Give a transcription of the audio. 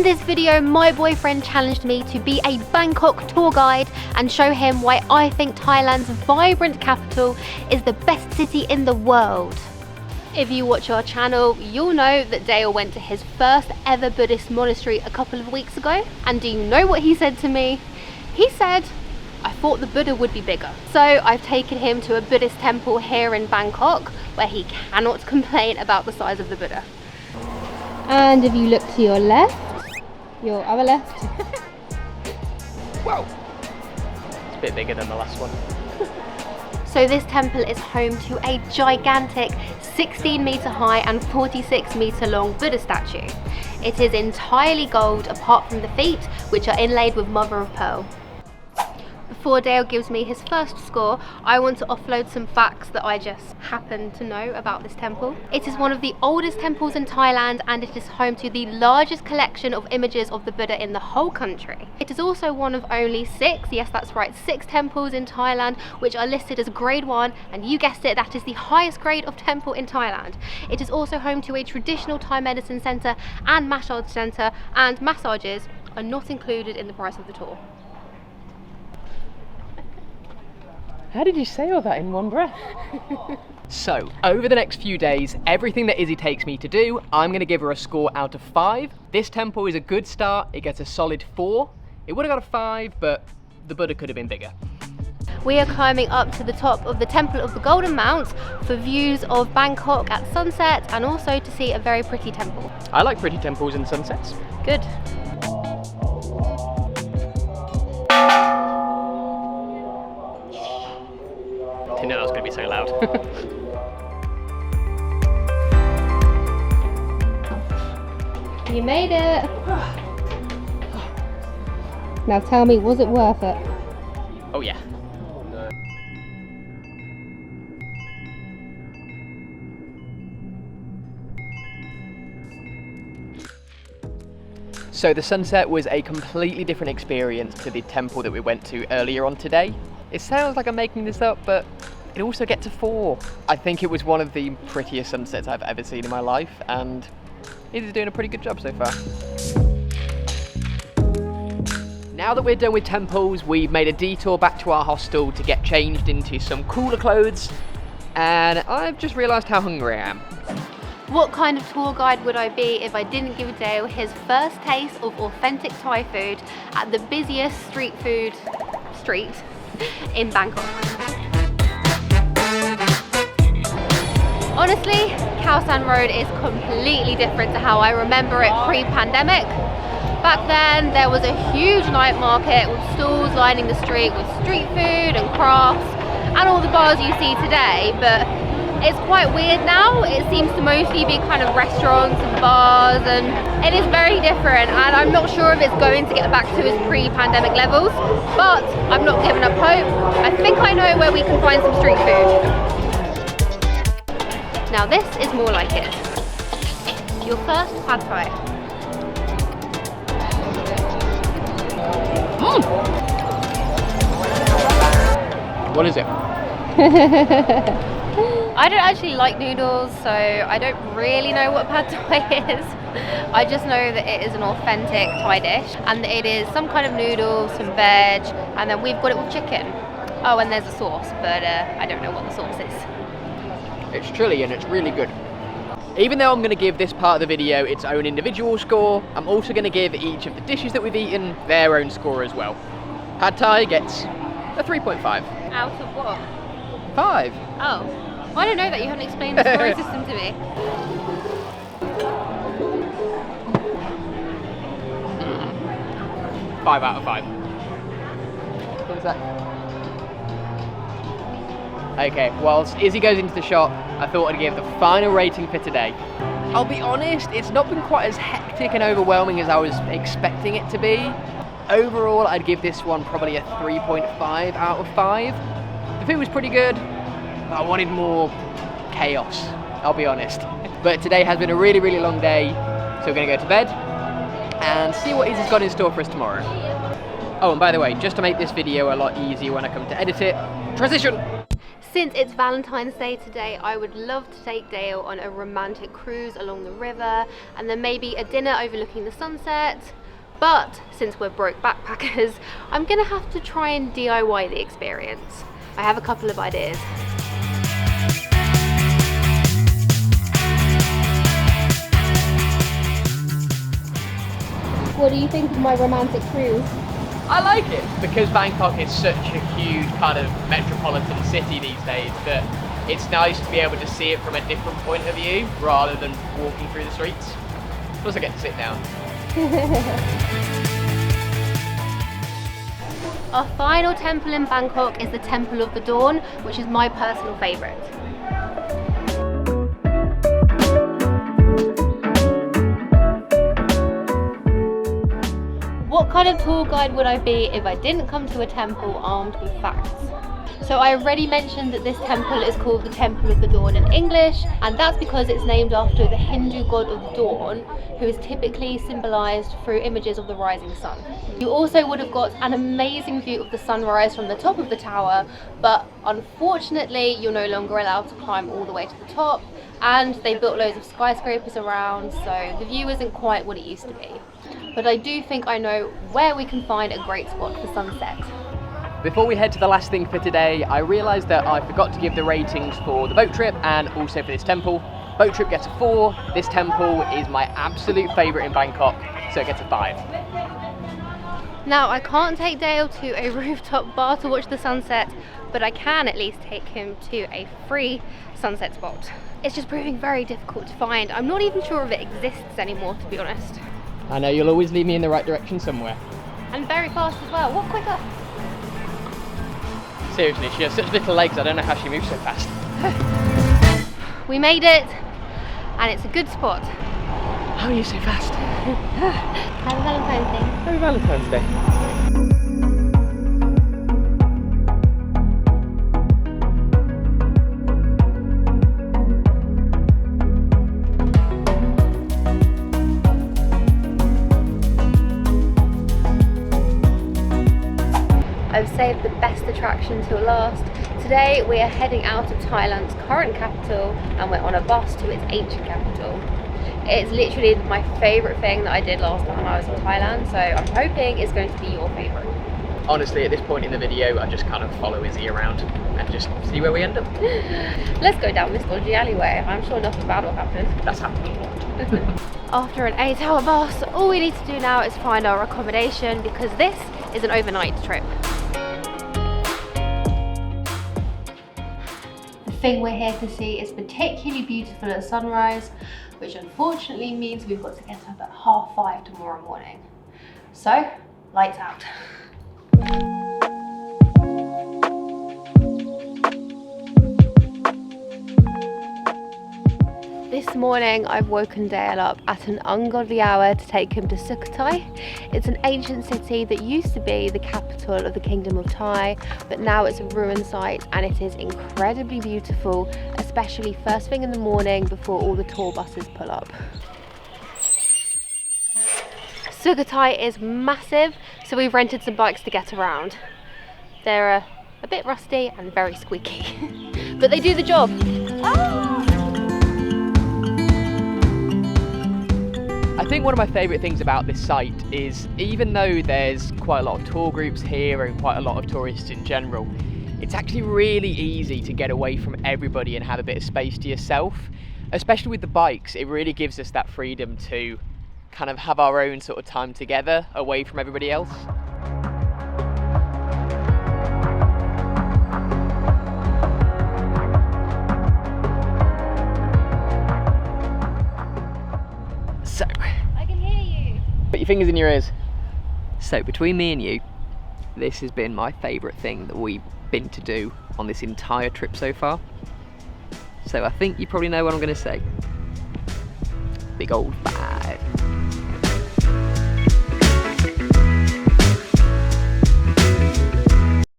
this video, my boyfriend challenged me to be a Bangkok tour guide and show him why I think Thailand's vibrant capital is the best city in the world. If you watch our channel, you'll know that Dale went to his first ever Buddhist monastery a couple of weeks ago. And do you know what he said to me? He said, I thought the Buddha would be bigger. So I've taken him to a Buddhist temple here in Bangkok, where he cannot complain about the size of the Buddha. And if you look to your left, your other left. Wow, it's a bit bigger than the last one. So this temple is home to a gigantic 16-meter high and 46-meter long Buddha statue. It is entirely gold apart from the feet, which are inlaid with mother of pearl. Before Dale gives me his first score, I want to offload some facts that I just happen to know about this temple. It is one of the oldest temples in Thailand, and it is home to the largest collection of images of the Buddha in the whole country. It is also one of only 6, yes that's right, 6 temples in Thailand which are listed as grade 1, and you guessed it, that is the highest grade of temple in Thailand. It is also home to a traditional Thai medicine centre and massage centre, and massages are not included in the price of the tour. How did you say all that in one breath? So, over the next few days, everything that Izzy takes me to do, I'm going to give her a score out of 5. This temple is a good start, it gets a solid 4. It would have got a 5, but the Buddha could have been bigger. We are climbing up to the top of the Temple of the Golden Mount for views of Bangkok at sunset and also to see a very pretty temple. I like pretty temples and sunsets. Good. I didn't know that was going to be so loud. You made it! Now tell me, was it worth it? Oh yeah. So the sunset was a completely different experience to the temple that we went to earlier on today. It sounds like I'm making this up, but it also gets a 4. I think it was one of the prettiest sunsets I've ever seen in my life, and it is doing a pretty good job so far. Now that we're done with temples, we've made a detour back to our hostel to get changed into some cooler clothes, and I've just realised how hungry I am. What kind of tour guide would I be if I didn't give Dale his first taste of authentic Thai food at the busiest street in Bangkok? Honestly, Khao San Road is completely different to how I remember it pre-pandemic. Back then there was a huge night market with stalls lining the street with street food and crafts and all the bars you see today, but it's quite weird now. It seems to mostly be kind of restaurants and bars, and it is very different, and I'm not sure if it's going to get back to its pre-pandemic levels, but I'm not giving up hope. I think I know where we can find some street food. Now this is more like it. Your first pad thai. What is it? I don't actually like noodles, so I don't really know what pad thai is. I just know that it is an authentic Thai dish, and it is some kind of noodle, some veg, and then we've got it with chicken. Oh, and there's a sauce, but I don't know what the sauce is. It's chilli and it's really good. Even though I'm going to give this part of the video its own individual score, I'm also going to give each of the dishes that we've eaten their own score as well. Pad Thai gets a 3.5. Out of what? 5. Oh. I don't know that, you haven't explained the scoring system to me. 5 out of 5. What is that? Okay, whilst Izzy goes into the shop, I thought I'd give the final rating for today. I'll be honest, it's not been quite as hectic and overwhelming as I was expecting it to be. Overall, I'd give this one probably a 3.5 out of 5. The food was pretty good, but I wanted more chaos, I'll be honest. But today has been a really, really long day, so we're gonna go to bed and see what Izzy's got in store for us tomorrow. Oh, and by the way, just to make this video a lot easier when I come to edit it, transition! Since it's Valentine's Day today, I would love to take Dale on a romantic cruise along the river and then maybe a dinner overlooking the sunset. But since we're broke backpackers, I'm gonna have to try and DIY the experience. I have a couple of ideas. What do you think of my romantic cruise? I like it because Bangkok is such a huge kind of metropolitan city these days that it's nice to be able to see it from a different point of view rather than walking through the streets. Plus I get to sit down. Our final temple in Bangkok is the Temple of the Dawn, which is my personal favourite. What kind of tour guide would I be if I didn't come to a temple armed with facts? So I already mentioned that this temple is called the Temple of the Dawn in English, and that's because it's named after the Hindu god of dawn, who is typically symbolised through images of the rising sun. You also would have got an amazing view of the sunrise from the top of the tower, but unfortunately you're no longer allowed to climb all the way to the top, and they built loads of skyscrapers around, so the view isn't quite what it used to be. But I do think I know where we can find a great spot for sunset. Before we head to the last thing for today, I realised that I forgot to give the ratings for the boat trip and also for this temple. Boat trip gets a 4, this temple is my absolute favourite in Bangkok, so it gets a 5. Now I can't take Dale to a rooftop bar to watch the sunset, but I can at least take him to a free sunset spot. It's just proving very difficult to find. I'm not even sure if it exists anymore, to be honest. I know, you'll always lead me in the right direction somewhere. And very fast as well. What quicker? Seriously, she has such little legs, I don't know how she moves so fast. We made it, and it's a good spot. How are you so fast? Happy Valentine's Day. Happy Valentine's Day. I've saved the best attraction till last. Today we are heading out of Thailand's current capital and we're on a bus to its ancient capital. It's literally my favourite thing that I did last time I was in Thailand, so I'm hoping it's going to be your favourite. Honestly, at this point in the video, I just kind of follow Izzy around and just see where we end up. Let's go down this dodgy alleyway. I'm sure nothing bad will happen. That's happened a lot. After an 8-hour bus, all we need to do now is find our accommodation because this is an overnight trip. The thing we're here to see is particularly beautiful at sunrise, which unfortunately means we've got to get up at 5:30 tomorrow morning. So, lights out. This morning I've woken Dale up at an ungodly hour to take him to Sukhothai. It's an ancient city that used to be the capital of the Kingdom of Thai, but now it's a ruined site and it is incredibly beautiful, especially first thing in the morning before all the tour buses pull up. Sukhothai is massive, so we've rented some bikes to get around. They're a bit rusty and very squeaky, but they do the job. I think one of my favourite things about this site is even though there's quite a lot of tour groups here and quite a lot of tourists in general, it's actually really easy to get away from everybody and have a bit of space to yourself. Especially with the bikes, it really gives us that freedom to kind of have our own sort of time together away from everybody else. So, I can hear you. put your fingers in your ears. So between me and you, this has been my favourite thing that we've been to do on this entire trip so far. So I think you probably know what I'm going to say. Big old 5.